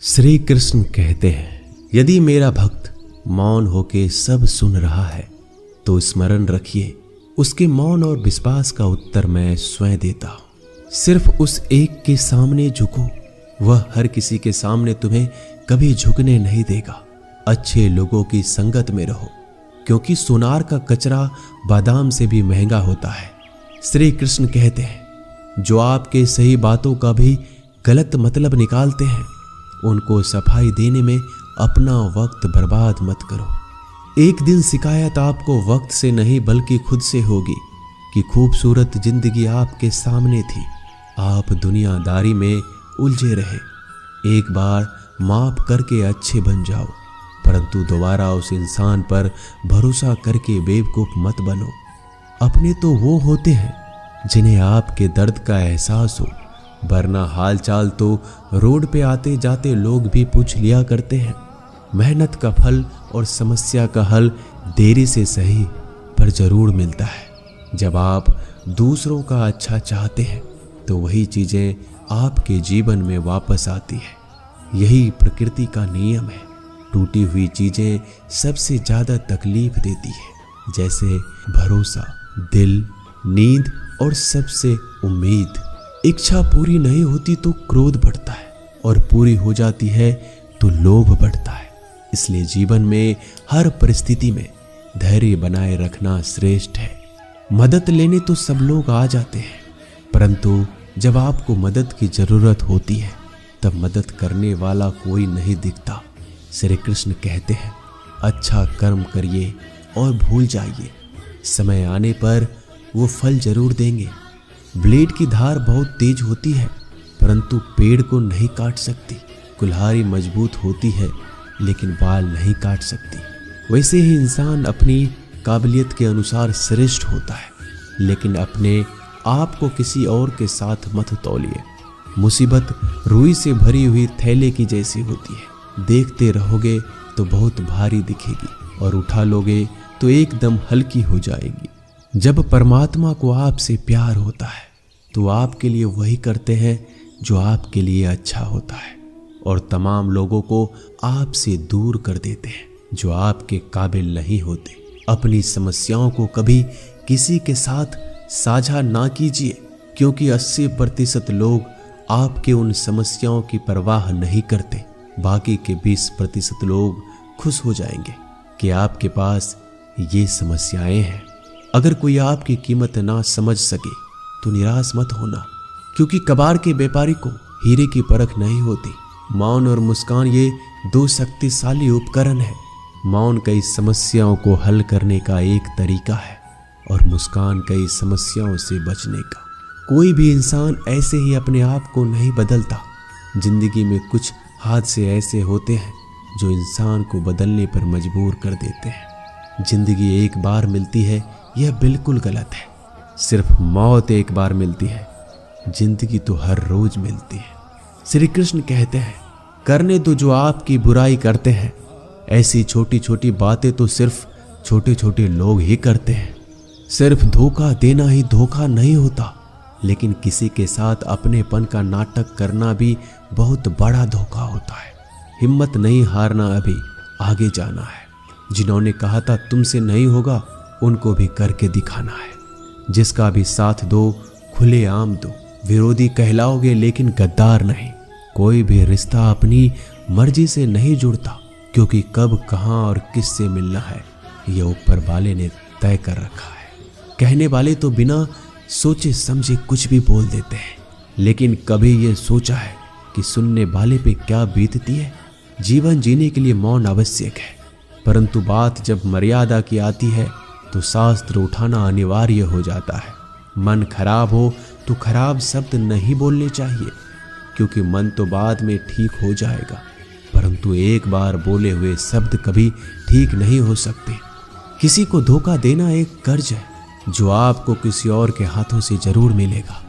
श्री कृष्ण कहते हैं, यदि मेरा भक्त मौन होके सब सुन रहा है तो स्मरण रखिए, उसके मौन और विश्वास का उत्तर मैं स्वयं देता हूं। सिर्फ उस एक के सामने झुको, वह हर किसी के सामने तुम्हें कभी झुकने नहीं देगा। अच्छे लोगों की संगत में रहो, क्योंकि सोनार का कचरा बादाम से भी महंगा होता है। श्री कृष्ण कहते हैं, जो आपके सही बातों का भी गलत मतलब निकालते हैं, उनको सफाई देने में अपना वक्त बर्बाद मत करो। एक दिन शिकायत आपको वक्त से नहीं बल्कि खुद से होगी कि खूबसूरत जिंदगी आपके सामने थी, आप दुनियादारी में उलझे रहे। एक बार माफ करके अच्छे बन जाओ, परंतु दोबारा उस इंसान पर भरोसा करके बेवकूफ मत बनो। अपने तो वो होते हैं जिन्हें आपके दर्द का एहसास हो, वरना हालचाल तो रोड पे आते जाते लोग भी पूछ लिया करते हैं। मेहनत का फल और समस्या का हल देरी से सही पर जरूर मिलता है। जब आप दूसरों का अच्छा चाहते हैं तो वही चीजें आपके जीवन में वापस आती है। यही प्रकृति का नियम है। टूटी हुई चीजें सबसे ज्यादा तकलीफ देती है, जैसे भरोसा, दिल, नींद और सबसे उम्मीद। इच्छा पूरी नहीं होती तो क्रोध बढ़ता है, और पूरी हो जाती है तो लोभ बढ़ता है। इसलिए जीवन में हर परिस्थिति में धैर्य बनाए रखना श्रेष्ठ है। मदद लेने तो सब लोग आ जाते हैं, परंतु जब आपको मदद की जरूरत होती है तब मदद करने वाला कोई नहीं दिखता। श्री कृष्ण कहते हैं, अच्छा कर्म करिए और भूल जाइए, समय आने पर वो फल जरूर देंगे। ब्लेड की धार बहुत तेज होती है, परंतु पेड़ को नहीं काट सकती। कुल्हाड़ी मजबूत होती है, लेकिन बाल नहीं काट सकती। वैसे ही इंसान अपनी काबिलियत के अनुसार श्रेष्ठ होता है, लेकिन अपने आप को किसी और के साथ मत तौलिए। मुसीबत रुई से भरी हुई थैले की जैसी होती है, देखते रहोगे तो बहुत भारी दिखेगी और उठा लोगे तो एकदम हल्की हो जाएगी। जब परमात्मा को आपसे प्यार होता है तो आपके लिए वही करते हैं जो आपके लिए अच्छा होता है, और तमाम लोगों को आपसे दूर कर देते हैं जो आपके काबिल नहीं होते। अपनी समस्याओं को कभी किसी के साथ साझा ना कीजिए, क्योंकि 80% लोग आपके उन समस्याओं की परवाह नहीं करते। बाकी के 20% लोग खुश हो जाएंगे कि आपके पास ये समस्याएं हैं। अगर कोई आपकी कीमत ना समझ सके तो निराश मत होना, क्योंकि कबाड़ के व्यापारी को हीरे की परख नहीं होती। मौन और मुस्कान ये दो शक्तिशाली उपकरण है। मौन कई समस्याओं को हल करने का एक तरीका है और मुस्कान कई समस्याओं से बचने का। कोई भी इंसान ऐसे ही अपने आप को नहीं बदलता। जिंदगी में कुछ हादसे ऐसे होते हैं जो इंसान को बदलने पर मजबूर कर देते हैं। जिंदगी एक बार मिलती है, यह बिल्कुल गलत है। सिर्फ मौत एक बार मिलती है, जिंदगी तो हर रोज मिलती है। श्री कृष्ण कहते हैं, करने दो जो आपकी बुराई करते हैं। ऐसी छोटी छोटी बातें तो सिर्फ छोटे छोटे लोग ही करते हैं। सिर्फ धोखा देना ही धोखा नहीं होता, लेकिन किसी के साथ अपनेपन का नाटक करना भी बहुत बड़ा धोखा होता है। हिम्मत नहीं हारना, अभी आगे जाना है। जिन्होंने कहा था तुमसे नहीं होगा, उनको भी करके दिखाना है। जिसका भी साथ दो, खुलेआम दो। विरोधी कहलाओगे लेकिन गद्दार नहीं। कोई भी रिश्ता अपनी मर्जी से नहीं जुड़ता, क्योंकि कब, कहां और किससे मिलना है ये ऊपर वाले ने तय कर रखा है। कहने वाले तो बिना सोचे समझे कुछ भी बोल देते हैं, लेकिन कभी ये सोचा है कि सुनने वाले पे क्या बीतती है। जीवन जीने के लिए मौन आवश्यक है, परंतु बात जब मर्यादा की आती है तो शास्त्र उठाना अनिवार्य हो जाता है। मन खराब हो तो खराब शब्द नहीं बोलने चाहिए, क्योंकि मन तो बाद में ठीक हो जाएगा, परंतु एक बार बोले हुए शब्द कभी ठीक नहीं हो सकते। किसी को धोखा देना एक कर्ज है जो आपको किसी और के हाथों से जरूर मिलेगा।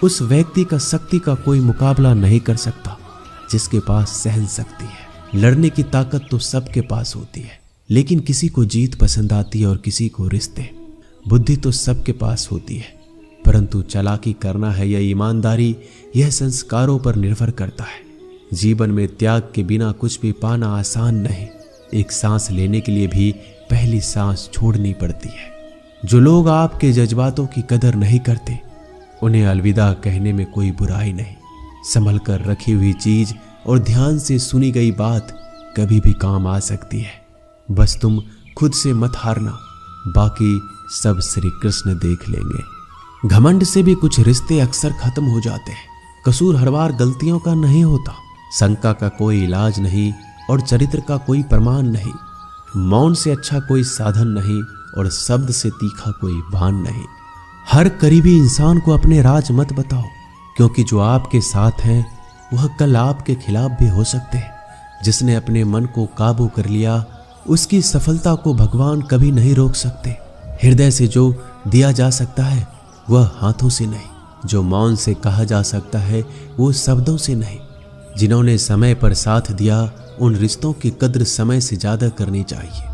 उस व्यक्ति का शक्ति का कोई मुकाबला नहीं कर सकता जिसके पास सहन शक्ति है। लड़ने की ताकत तो सबके पास होती है, लेकिन किसी को जीत पसंद आती है और किसी को रिश्ते। बुद्धि तो सबके पास होती है, परंतु चालाकी करना है या ईमानदारी, यह संस्कारों पर निर्भर करता है। जीवन में त्याग के बिना कुछ भी पाना आसान नहीं। एक सांस लेने के लिए भी पहली सांस छोड़नी पड़ती है। जो लोग आपके जज्बातों की कदर नहीं करते, उन्हें अलविदा कहने में कोई बुराई नहीं। संभल कर रखी हुई चीज और ध्यान से सुनी गई बात कभी भी काम आ सकती है। बस तुम खुद से मत हारना, बाकी सब श्री कृष्ण देख लेंगे। घमंड से भी कुछ रिश्ते अक्सर खत्म हो जाते हैं। कसूर हर बार गलतियों का नहीं होता। शंका का कोई इलाज नहीं और चरित्र का कोई प्रमाण नहीं। मौन से अच्छा कोई साधन नहीं और शब्द से तीखा कोई बाण नहीं। हर करीबी इंसान को अपने राज मत बताओ, क्योंकि जो आपके साथ हैं वह कल आपके खिलाफ भी हो सकते हैं। जिसने अपने मन को काबू कर लिया, उसकी सफलता को भगवान कभी नहीं रोक सकते। हृदय से जो दिया जा सकता है वह हाथों से नहीं। जो मौन से कहा जा सकता है वो शब्दों से नहीं। जिन्होंने समय पर साथ दिया, उन रिश्तों की कद्र समय से ज्यादा करनी चाहिए।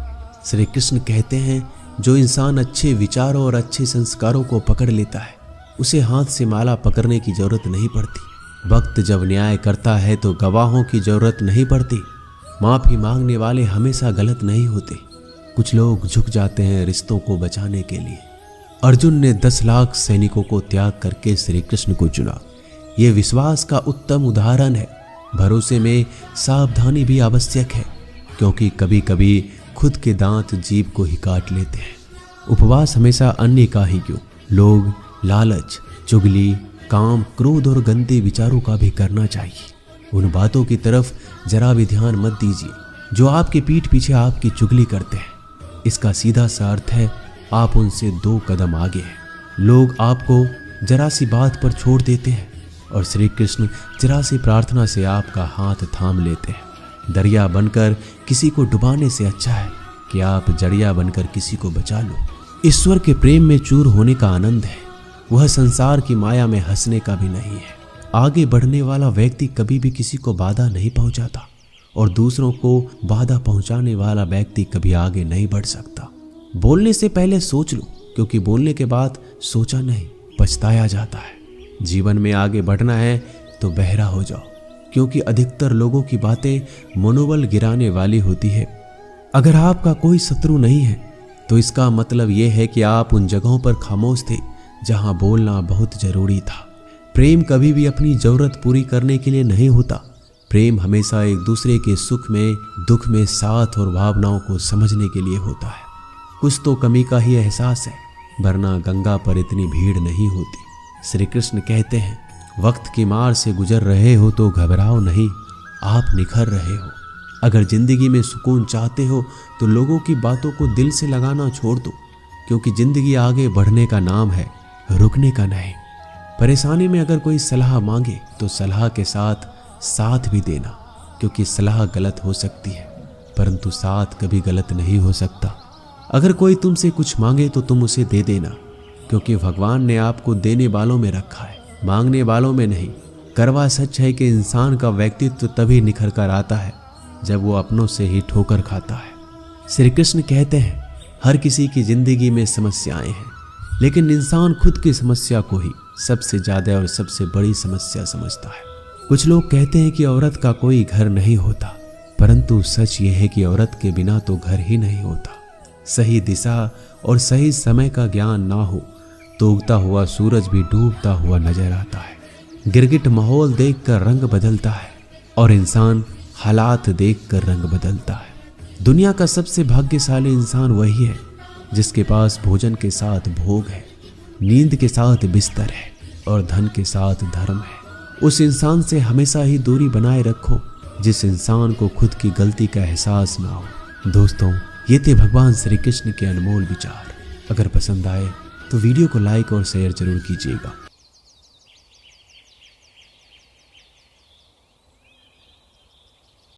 श्री कृष्ण कहते हैं, जो इंसान अच्छे विचारों और अच्छे संस्कारों को पकड़ लेता है, उसे हाथ से माला पकड़ने की जरूरत नहीं पड़ती। वक्त जब न्याय करता है तो गवाहों की जरूरत नहीं पड़ती। माफी मांगने वाले हमेशा गलत नहीं होते। कुछ लोग झुक जाते हैं रिश्तों को बचाने के लिए। अर्जुन ने 10 लाख सैनिकों को त्याग करके श्री कृष्ण को चुना। यह विश्वास का उत्तम उदाहरण है। भरोसे में सावधानी भी आवश्यक है, क्योंकि कभी कभी खुद के दांत जीभ को ही काट लेते हैं। उपवास हमेशा अन्य का ही क्यों, लोग लालच, चुगली, काम, क्रोध और गंदे विचारों का भी करना चाहिए। उन बातों की तरफ जरा भी ध्यान मत दीजिए जो आपके पीठ पीछे आपकी चुगली करते हैं। इसका सीधा सा अर्थ है आप उनसे 2 कदम आगे हैं। लोग आपको जरा सी बात पर छोड़ देते हैं और श्री कृष्ण जरा सी प्रार्थना से आपका हाथ थाम लेते हैं। दरिया बनकर किसी को डुबाने से अच्छा है कि आप जड़िया बनकर किसी को बचा लो। ईश्वर के प्रेम में चूर होने का आनंद है, वह संसार की माया में हंसने का भी नहीं है। आगे बढ़ने वाला व्यक्ति कभी भी किसी को बाधा नहीं पहुंचाता और दूसरों को बाधा पहुंचाने वाला व्यक्ति कभी आगे नहीं बढ़ सकता। बोलने से पहले सोच लो, क्योंकि बोलने के बाद सोचा नहीं पछताया जाता है। जीवन में आगे बढ़ना है तो बहरा हो जाओ, क्योंकि अधिकतर लोगों की बातें मनोबल गिराने वाली होती है। अगर आपका कोई शत्रु नहीं है तो इसका मतलब यह है कि आप उन जगहों पर खामोश थे जहां बोलना बहुत जरूरी था। प्रेम कभी भी अपनी जरूरत पूरी करने के लिए नहीं होता। प्रेम हमेशा एक दूसरे के सुख में, दुख में साथ और भावनाओं को समझने के लिए होता है। कुछ तो कमी का ही एहसास है, वरना गंगा पर इतनी भीड़ नहीं होती। श्री कृष्ण कहते हैं, वक्त की मार से गुजर रहे हो तो घबराओ नहीं, आप निखर रहे हो। अगर जिंदगी में सुकून चाहते हो तो लोगों की बातों को दिल से लगाना छोड़ दो, क्योंकि जिंदगी आगे बढ़ने का नाम है, रुकने का नहीं। परेशानी में अगर कोई सलाह मांगे तो सलाह के साथ साथ भी देना, क्योंकि सलाह गलत हो सकती है परंतु साथ कभी गलत नहीं हो सकता। अगर कोई तुमसे कुछ मांगे तो तुम उसे दे देना, क्योंकि भगवान ने आपको देने वालों में रखा है, मांगने वालों में नहीं। करवा सच है कि इंसान का व्यक्तित्व तभी निखर कर आता है जब वो अपनों से ही ठोकर खाता है। श्री कृष्ण कहते हैं, हर किसी की जिंदगी में समस्याएं हैं, लेकिन इंसान खुद की समस्या को ही सबसे ज्यादा और सबसे बड़ी समस्या समझता है। कुछ लोग कहते हैं कि औरत का कोई घर नहीं होता, परंतु सच ये है कि औरत के बिना तो घर ही नहीं होता। सही दिशा और सही समय का ज्ञान ना हो तो उगता हुआ सूरज भी डूबता हुआ नजर आता है। गिरगिट माहौल देखकर रंग बदलता है और इंसान हालात देखकर रंग बदलता है। दुनिया का सबसे भाग्यशाली इंसान वही है जिसके पास भोजन के साथ भोग है, नींद के साथ बिस्तर है और धन के साथ धर्म है। उस इंसान से हमेशा ही दूरी बनाए रखो जिस इंसान को खुद की गलती का एहसास ना हो। दोस्तों, ये थे भगवान श्री कृष्ण के अनमोल विचार। अगर पसंद आए तो वीडियो को लाइक और शेयर जरूर कीजिएगा।